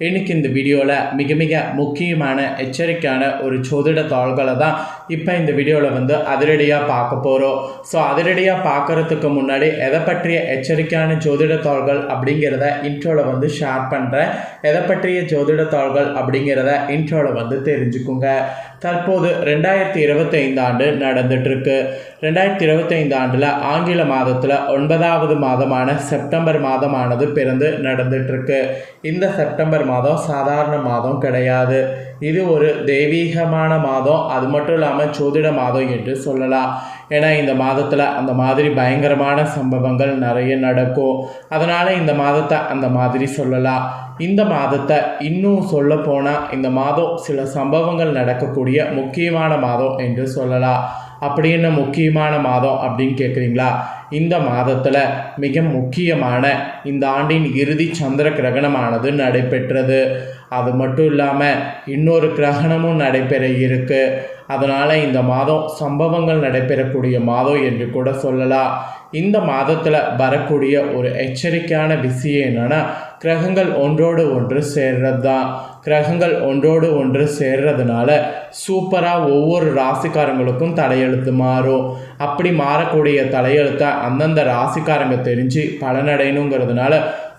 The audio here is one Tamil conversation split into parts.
இன்றைக்கி இந்த வீடியோவில் மிக மிக முக்கியமான எச்சரிக்கையான ஒரு ஜோதிட தாள்களை தான் இப்போ இந்த வீடியோவில் வந்து அதிரடியாக பார்க்க போகிறோம். ஸோ அதிரடியாக பார்க்குறதுக்கு முன்னாடி எதை பற்றிய எச்சரிக்கையான ஜோதிட தாள்கள் அப்படிங்கிறத இன்ட்ரோவில் வந்து ஷேர் பண்ணுறேன். எதை பற்றிய ஜோதிட தாள்கள் அப்படிங்கிறத இன்ட்ரோவில் வந்து தெரிஞ்சுக்குங்க. தற்போது 2025 ஆண்டு நடந்துட்டுருக்கு. 2025 ஆண்டில் ஆங்கில மாதத்தில் 9வது மாதமான செப்டம்பர் மாதமானது பிறந்து நடந்துட்டுருக்கு. இந்த செப்டம்பர் மாதம் சாதாரண மாதம் கிடையாது. இது ஒரு தெய்வீகமான மாதம், அது மட்டும் இல்லாமல் ஜோதிட மாதம் என்று சொல்லலாம். ஏன்னா இந்த மாதத்தில் அந்த மாதிரி பயங்கரமான சம்பவங்கள் நிறைய நடக்கும். அதனால் இந்த மாதத்தை அந்த மாதிரி சொல்லலாம். இந்த மாதத்தை இன்னும் சொல்ல போனால் இந்த மாதம் சில சம்பவங்கள் நடக்கக்கூடிய முக்கியமான மாதம் என்று சொல்லலாம். அப்படி என்ன முக்கியமான மாதம் அப்படின்னு கேட்குறீங்களா? இந்த மாதத்தில் மிக முக்கியமான இந்த ஆண்டின் இறுதி சந்திர கிரகணமானது நடைபெற்றது. அது மட்டும் இல்லாமல் இன்னொரு கிரகணமும் நடைபெற இருக்கு. அதனால் இந்த மாதம் சம்பவங்கள் நடைபெறக்கூடிய மாதம் என்று கூட சொல்லலாம். இந்த மாதத்தில் வரக்கூடிய ஒரு எச்சரிக்கையான விஷயம் என்னென்னா, கிரகங்கள் ஒன்றோடு ஒன்று சேர்றது தான். கிரகங்கள் ஒன்றோடு ஒன்று சேர்றதுனால சூப்பராக ஒவ்வொரு ராசிக்காரங்களுக்கும் தலையெழுத்து மாறும். அப்படி மாறக்கூடிய தலையெழுத்தை அந்தந்த ராசிக்காரங்க தெரிஞ்சு பலனடையணுங்கிறதுனால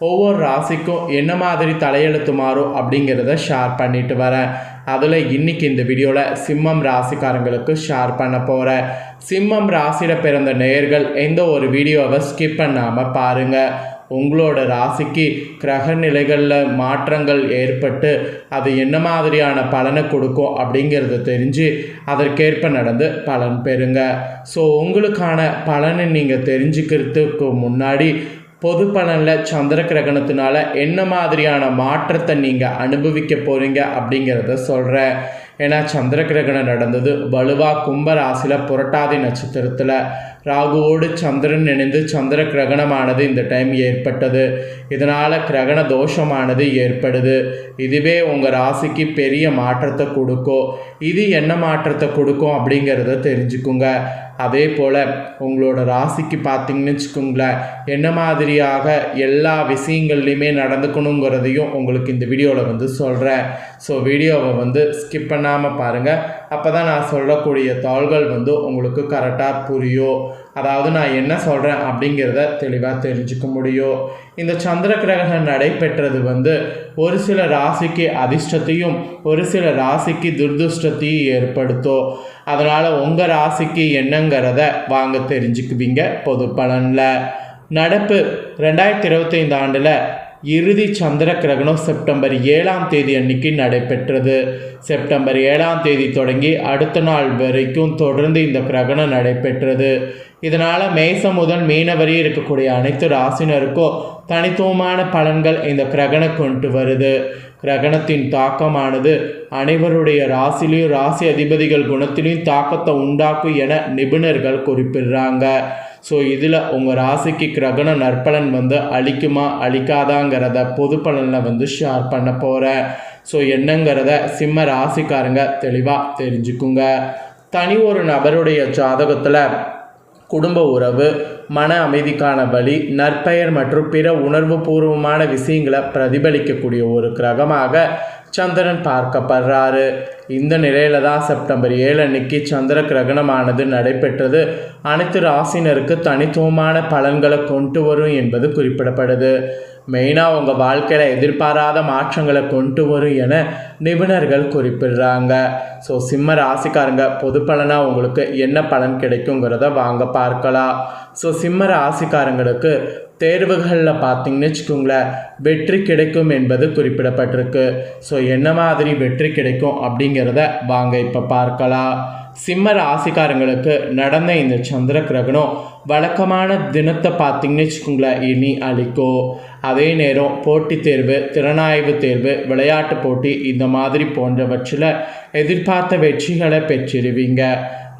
ஒவ்வொரு ராசிக்கும் என்ன மாதிரி தலையெழுத்து மாறும் அப்படிங்கிறத ஷேர் பண்ணிட்டு வரேன். அதில் இன்றைக்கி இந்த வீடியோவில் சிம்மம் ராசிக்காரங்களுக்கு ஷேர் பண்ண போகிறேன். சிம்மம் ராசியில் பிறந்த நேயர்கள் எந்த ஒரு வீடியோவை ஸ்கிப் பண்ணாமல் பாருங்கள். உங்களோட ராசிக்கு கிரக நிலைகளில் மாற்றங்கள் ஏற்பட்டு அது என்ன மாதிரியான பலனை கொடுக்கும் அப்படிங்கிறத தெரிஞ்சு அதற்கேற்ப நடந்து பலன் பெறுங்க. ஸோ உங்களுக்கான பலனை நீங்கள் தெரிஞ்சுக்கிறதுக்கு முன்னாடி பொது பலனில் சந்திர கிரகணத்தினால என்ன மாதிரியான மாற்றத்தை நீங்கள் அனுபவிக்க போகிறீங்க அப்படிங்கிறத சொல்கிறேன். ஏன்னா சந்திர கிரகணம் நடந்தது வலுவாக கும்ப ராசியில் புரட்டாதி நட்சத்திரத்தில் ராகுவோடு சந்திரன் இணைந்து சந்திர கிரகணமானது இந்த டைம் ஏற்பட்டது. இதனால் கிரகண தோஷமானது ஏற்படுது. இதுவே உங்கள் ராசிக்கு பெரிய மாற்றத்தை கொடுக்கும். இது என்ன மாற்றத்தை கொடுக்கும் அப்படிங்கிறத தெரிஞ்சுக்குங்க. அதே போல் உங்களோட ராசிக்கு பார்த்திங்கன்னு வச்சுக்கோங்களேன், என்ன மாதிரியாக எல்லா விஷயங்கள்லையுமே நடந்துக்கணுங்கிறதையும் உங்களுக்கு இந்த வீடியோவில் வந்து சொல்கிறேன். ஸோ வீடியோவை வந்து ஸ்கிப் பண்ணாமல் பாருங்கள். அப்போ தான் நான் சொல்லக்கூடிய தாள்கள் வந்து உங்களுக்கு கரெக்டாக புரியும். அதாவது நான் என்ன சொல்கிறேன் அப்படிங்கிறத தெளிவாக தெரிஞ்சுக்க முடியும். இந்த சந்திர கிரகணம் நடைபெற்றது வந்து ஒரு சில ராசிக்கு அதிர்ஷ்டத்தையும் ஒரு சில ராசிக்கு துர்திருஷ்டத்தையும் ஏற்படுத்தும். அதனால் உங்கள் ராசிக்கு என்னங்கிறத வாங்க தெரிஞ்சுக்குவீங்க. பொது பலனில் நடப்பு 2025 ஆண்டில் இறுதி சந்திர கிரகணம் செப்டம்பர் 7ஆம் தேதி அன்னைக்கு நடைபெற்றது. செப்டம்பர் 7ஆம் தேதி தொடங்கி அடுத்த நாள் வரைக்கும் தொடர்ந்து இந்த கிரகணம் நடைபெற்றது. இதனால் மேசம் முதல் மீன வரை இருக்கக்கூடிய அனைத்து ராசினருக்கும் தனித்துவமான பலன்கள் இந்த கிரகணம் கொண்டு வருது. கிரகணத்தின் தாக்கமானது அனைவருடைய ராசிலையும் ராசி அதிபதிகள் குணத்திலையும் தாக்கத்தை உண்டாக்கும் என நிபுணர்கள் குறிப்பிடுறாங்க. ஸோ இதில் உங்கள் ராசிக்கு கிரகண நற்பலன் வந்து அளிக்குமா அளிக்காதாங்கிறத பொது பலனில் வந்து ஷேர் பண்ண போகிறேன். ஸோ என்னங்கிறத சிம்ம ராசிக்காரங்க தெளிவாக தெரிஞ்சுக்குங்க. தனி ஒரு நபருடைய ஜாதகத்தில் குடும்ப உறவு, மன அமைதிக்கான வழி, நற்பெயர் மற்றும் பிற உணர்வு பூர்வமான விஷயங்களை பிரதிபலிக்கக்கூடிய ஒரு கிரகமாக சந்திரன் பார்க்கப்படுறாரு. இந்த நிலையில தான் செப்டம்பர் 7 அன்னைக்கு சந்திர கிரகணமானது நடைபெற்றது. அனைத்து ராசினருக்கு தனித்துவமான பலன்களை கொண்டு வரும் என்பது குறிப்பிடப்படுது. மெயினாக உங்கள் வாழ்க்கையில் எதிர்பாராத மாற்றங்களை கொண்டு வரும் என நிபுணர்கள் குறிப்பிடுறாங்க. ஸோ சிம்ம ராசிக்காரங்க பொது பலனாக உங்களுக்கு என்ன பலன் கிடைக்குங்கிறத வாங்க பார்க்கலாம். ஸோ சிம்ம ராசிக்காரங்களுக்கு தேர்வுகளில் பார்த்திங்கன்னு வச்சுக்கோங்களேன், வெற்றி கிடைக்கும் என்பது குறிப்பிடப்பட்டிருக்கு. ஸோ என்ன மாதிரி வெற்றி கிடைக்கும் அப்படிங்கிறத வாங்க இப்போ பார்க்கலாம். சிம்ம ராசிக்காரங்களுக்கு நடந்த இந்த சந்திர கிரகணம் வழக்கமான தினத்தை பார்த்திங்கன்னு வச்சுக்கோங்களேன் இனி அளிக்கும். அதே நேரம் போட்டித் தேர்வு, திறனாய்வு தேர்வு, விளையாட்டு போட்டி இந்த மாதிரி போன்றவற்றில் எதிர்பார்த்த வெற்றிகளை பெற்றிருவீங்க.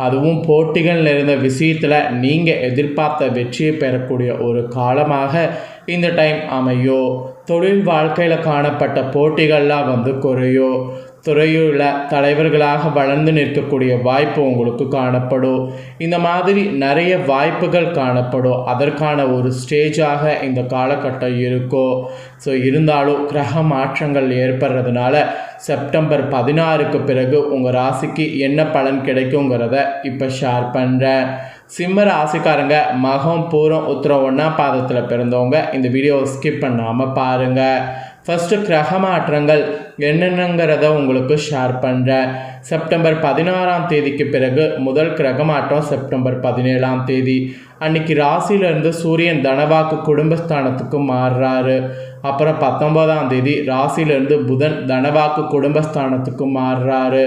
அதுவும் போட்டிகள் நிறைந்த விஷயத்தில் நீங்கள் எதிர்பார்த்த வெற்றியை பெறக்கூடிய ஒரு காலமாக இந்த டைம் அமையும். தொழில் வாழ்க்கையில் காணப்பட்ட போட்டிகள்லாம் வந்து குறையும். துறையுள்ள தலைவர்களாக வளர்ந்து நிற்கக்கூடிய வாய்ப்பு உங்களுக்கு காணப்படும். இந்த மாதிரி நிறைய வாய்ப்புகள் காணப்படும். அதற்கான ஒரு ஸ்டேஜாக இந்த காலகட்டம் இருக்கும். ஸோ இருந்தாலும் கிரக மாற்றங்கள் ஏற்படுறதுனால செப்டம்பர் 16க்கு பிறகு உங்கள் ராசிக்கு என்ன பலன் கிடைக்குங்கிறத இப்போ ஷேர் பண்ணுறேன். சிம்ம ராசிக்காரங்க மகம் பூரம் உத்திரம் 1ஆம் பாதத்தில் பிறந்தவங்க இந்த வீடியோவை ஸ்கிப் பண்ணாமல் பாருங்கள். ஃபஸ்ட்டு கிரக மாற்றங்கள் என்னென்னங்கிறத உங்களுக்கு ஷேர் பண்ணுறேன். செப்டம்பர் 16ஆம் தேதிக்கு பிறகு முதல் கிரக மாற்றம் செப்டம்பர் 17ஆம் தேதி அன்னைக்கு ராசியிலேருந்து சூரியன் தனவாக்கு குடும்பஸ்தானத்துக்கு மாறுறாரு. அப்புறம் 19ஆம் தேதி ராசியிலேருந்து புதன் தனவாக்கு குடும்பஸ்தானத்துக்கு மாறுறாரு.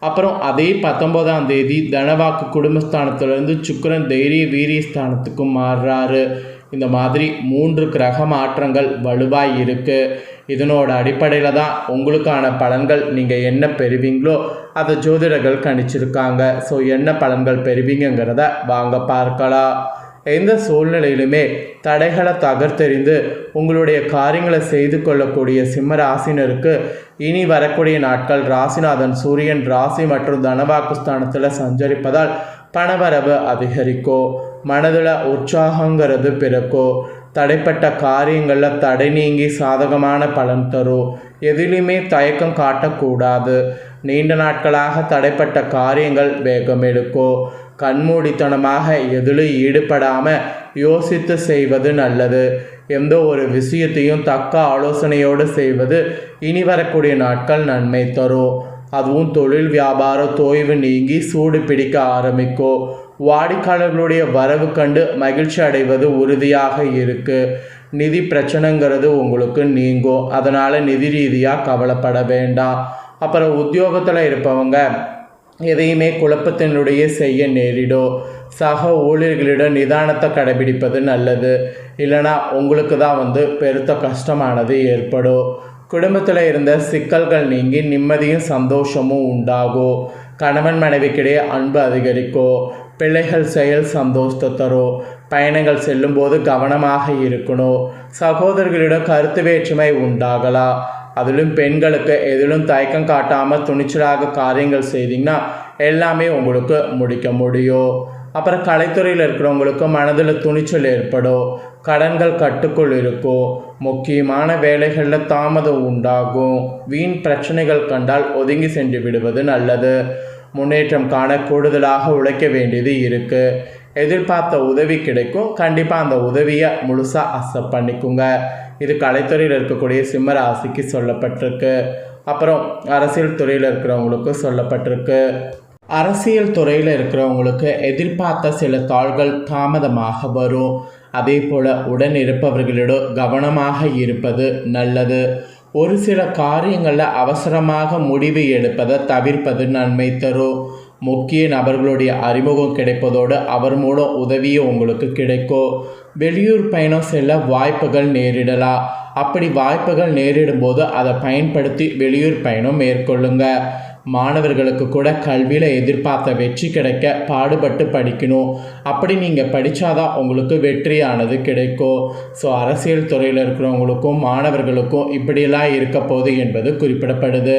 அப்புறம் அதே 19ஆம் தேதி தனவாக்கு குடும்பஸ்தானத்திலேருந்து சுக்கிரன் தைரிய வீரியஸ்தானத்துக்கு மாறுறாரு. இந்த மாதிரி 3 கிரக மாற்றங்கள் வலுவாக இருக்குது. இதனோட அடிப்படையில் தான் உங்களுக்கான பலன்கள் நீங்கள் என்ன பெறுவீங்களோ அதை ஜோதிடர்கள் கணிச்சிருக்காங்க. ஸோ என்ன பலன்கள் பெறுவீங்கிறத வாங்க பார்க்கலாம். எந்த சூழ்நிலையிலுமே தடைகளை தகர்த்தெறிந்து உங்களுடைய காரியங்களை செய்து கொள்ளக்கூடிய சிம்ம ராசினருக்கு இனி வரக்கூடிய நாட்கள் ராசிநாதன் சூரியன் ராசி மற்றும் தனவாக்கு ஸ்தானத்தில் சஞ்சரிப்பதால் பணவரவு அதிகரிக்கும். மனதில் உற்சாகங்கிறது பிறக்கும். தடைப்பட்ட காரியங்களில் தடை நீங்கி சாதகமான பலன் தரும். எதிலுமே தயக்கம் காட்டக்கூடாது. நீண்ட நாட்களாக தடைப்பட்ட காரியங்கள் வேகம் எடுக்கும். கண்மூடித்தனமாக எதிலும் ஈடுபடாமல் யோசித்து செய்வது நல்லது. எந்த ஒரு விஷயத்தையும் தக்க ஆலோசனையோடு செய்வது இனி வரக்கூடிய நாட்கள் நன்மை தரும். அதுவும் தொழில் வியாபார தோய்வு நீங்கி சூடு பிடிக்க ஆரம்பிக்கும். வாடிக்கையாளர்களுடைய வரவு கண்டு மகிழ்ச்சி அடைவது உறுதியாக இருக்குது. நிதி பிரச்சனைங்கிறது உங்களுக்கு நீங்கும். அதனால் நிதி ரீதியாக கவலைப்பட வேண்டாம். அப்புறம் உத்தியோகத்தில் இருப்பவங்க எதையுமே குழப்பத்தினுடைய செய்ய நேரிடும். சக ஊழியர்களிடம் நிதானத்தை கடைபிடிப்பது நல்லது. இல்லைனா உங்களுக்கு தான் பெருத்த கஷ்டமானது ஏற்படும். குடும்பத்தில் இருந்த சிக்கல்கள் நீங்கி நிம்மதியும் சந்தோஷமும் உண்டாகும். கணவன் மனைவிக்கிடையே அன்பு அதிகரிக்கும். பிள்ளைகள் செயல் சந்தோஷத்தை தரும். பயணங்கள் செல்லும்போது கவனமாக இருக்கணும். சகோதரர்களிடம் கருத்து வேற்றுமை உண்டாகலாம். அதிலும் பெண்களுக்கு எதிலும் தயக்கம் காட்டாமல் துணிச்சலாக காரியங்கள் செய்தீங்கன்னா எல்லாமே உங்களுக்கு முடிக்க முடியும். அப்புறம் கலைத்துறையில் இருக்கிறவங்களுக்கு மனதில் துணிச்சல் ஏற்படும். கடன்கள் கட்டுக்குள் இருக்கும். முக்கியமான வேலைகளில் தாமதம் உண்டாகும். வீண் பிரச்சனைகள் கண்டால் ஒதுங்கி சென்று விடுவது நல்லது. முன்னேற்றம் காண கூடுதலாக உழைக்க வேண்டியது இருக்குது. எதிர்பார்த்த உதவி கிடைக்கும். கண்டிப்பாக அந்த உதவியை முழுசாக அக்செப்ட் பண்ணிக்கோங்க. இது கலைத்துறையில் இருக்கக்கூடிய சிம்ம ராசிக்கு சொல்லப்பட்டிருக்கு. அப்புறம் அரசியல் துறையில் இருக்கிறவங்களுக்கு சொல்லப்பட்டிருக்கு. அரசியல் துறையில் இருக்கிறவங்களுக்கு எதிர்பார்த்த சில தாள்கள் தாமதமாக வரும். அதே போல் உடன் இருப்பவர்களிடம் கவனமாக இருப்பது நல்லது. ஒரு சில காரியங்களில் அவசரமாக முடிவு எடுப்பதை தவிர்ப்பது நன்மை தரும். முக்கிய நபர்களுடைய அறிமுகம் கிடைப்பதோடு அவர் மூலம் உதவியும் உங்களுக்கு கிடைக்கும். வெளியூர் பயணம் செல்ல வாய்ப்புகள் நேரிடலாம். அப்படி வாய்ப்புகள் நேரிடும் போது அதை பயன்படுத்தி வெளியூர் பயணம் மேற்கொள்ளுங்க. மாணவர்களுக்கு கூட கல்வியில் எதிர்பார்த்த வெற்றி கிடைக்க பாடுபட்டு படிக்கணும். அப்படி நீங்கள் படித்தாதான் உங்களுக்கு வெற்றியானது கிடைக்கும். ஸோ அரசியல் துறையில் இருக்கிறவங்களுக்கும் மாணவர்களுக்கும் இப்படியெல்லாம் இருக்க போகுது என்பது குறிப்பிடப்படுது.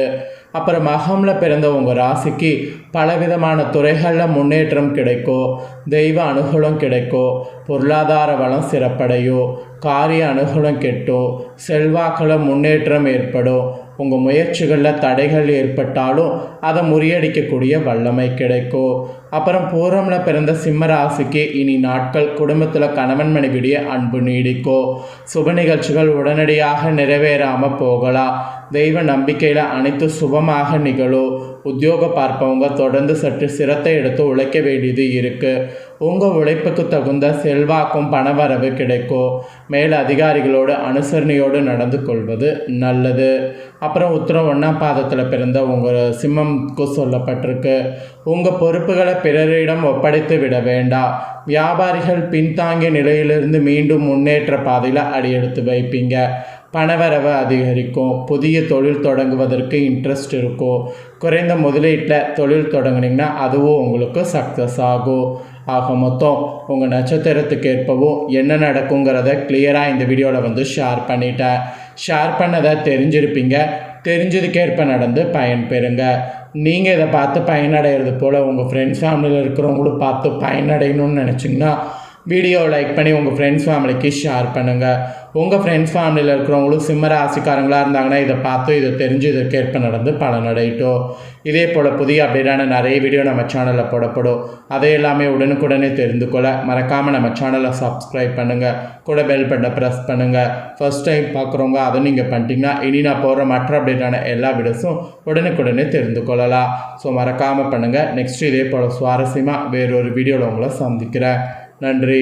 அப்புறம் மகமில் பிறந்த உங்கள் ராசிக்கு பலவிதமான துறைகளில் முன்னேற்றம் கிடைக்கும். தெய்வ அனுகூலம் கிடைக்கும். பொருளாதார வளம் சிறப்படையும். காரிய அனுகூலம் கெட்டும். செல்வாக்கில் முன்னேற்றம் ஏற்படும். உங்கள் முயற்சிகளில் தடைகள் ஏற்பட்டாலும் அதை முறியடிக்கக்கூடிய வல்லமை கிடைக்கும். அப்புறம் பூரமில் பிறந்த சிம்ம ராசிக்கு இனி நாட்கள் குடும்பத்தில் கணவன் மனைவிடைய அன்பு நீடிக்கும். சுப நிகழ்ச்சிகள் உடனடியாக நிறைவேறாமல் போகலாம். தெய்வ நம்பிக்கையில் அனைத்து சுபமாக நிகழும். உத்தியோகம் பார்ப்பவங்க தொடர்ந்து சற்று சிரத்தை எடுத்து உழைக்க வேண்டியது இருக்குது. உங்கள் உழைப்புக்கு தகுந்த செல்வாக்கும் பணவரவு கிடைக்கும். மேல் அதிகாரிகளோடு அனுசரணையோடு நடந்து கொள்வது நல்லது. அப்புறம் உத்திரம் 1ஆம் பாதத்தில் பிறந்த உங்கள் சிம்மம்க்கு சொல்லப்பட்டிருக்கு. உங்கள் பொறுப்புகளை பிறரிடம் ஒப்படைத்து விட வேண்டாம். வியாபாரிகள் பின்தாங்கிய நிலையிலிருந்து மீண்டும் முன்னேற்ற பாதையில் அடியெடுத்து வைப்பீங்க. பணவரவு அதிகரிக்கும். புதிய தொழில் தொடங்குவதற்கு இன்ட்ரெஸ்ட் இருக்கும். குறைந்த முதலீட்டில் தொழில் தொடங்குனீங்கன்னா அதுவும் உங்களுக்கு சக்ஸஸ் ஆகும். ஆக மொத்தம் உங்கள் நட்சத்திரத்துக்கு ஏற்பவும் என்ன நடக்குங்கிறத கிளியராக இந்த வீடியோவில் ஷேர் பண்ணிட்டேன். ஷேர் பண்ணதை தெரிஞ்சிருப்பீங்க. தெரிஞ்சதுக்கேற்ப நடந்து பயன் பெறுங்க. நீங்கள் இதை பார்த்து பயனடைகிறது போல் உங்கள் ஃப்ரெண்ட்ஸ் ஃபேமிலியில் இருக்கிறவங்களும் பார்த்து பயனடையணும்னு நினச்சிங்கன்னா வீடியோவை லைக் பண்ணி உங்கள் ஃப்ரெண்ட்ஸ் ஃபேமிலிக்கு ஷேர் பண்ணுங்கள். உங்கள் ஃப்ரெண்ட்ஸ் ஃபேமிலியில் இருக்கிறவங்களும் சிம்ம ராசிக்காரங்களாக இருந்தாங்கன்னா இதை பார்த்து இதை தெரிஞ்சு இதற்கேற்ப நடந்து பலனடையட்டும். இதே போல் புதிய அப்டேட்டான நிறைய வீடியோ நம்ம சேனலில் போடப்படும். அதை எல்லாமே உடனுக்குடனே தெரிந்து கொள்ள மறக்காமல் நம்ம சேனலை சப்ஸ்கிரைப் பண்ணுங்கள். கூட பெல் பட்டனை ப்ரெஸ் பண்ணுங்கள். ஃபர்ஸ்ட் டைம் பார்க்குறவங்க அதை நீங்கள் பண்ணிட்டீங்கன்னா இனி நான் போடுற மற்ற அப்டேட்டான எல்லா வீடியோஸும் உடனுக்குடனே தெரிந்து கொள்ளலாம். ஸோ மறக்காமல் பண்ணுங்கள். நெக்ஸ்ட் இதே போல் சுவாரஸ்யமாக வேறொரு வீடியோவில் உங்களை சந்திக்கிறேன். நன்றி.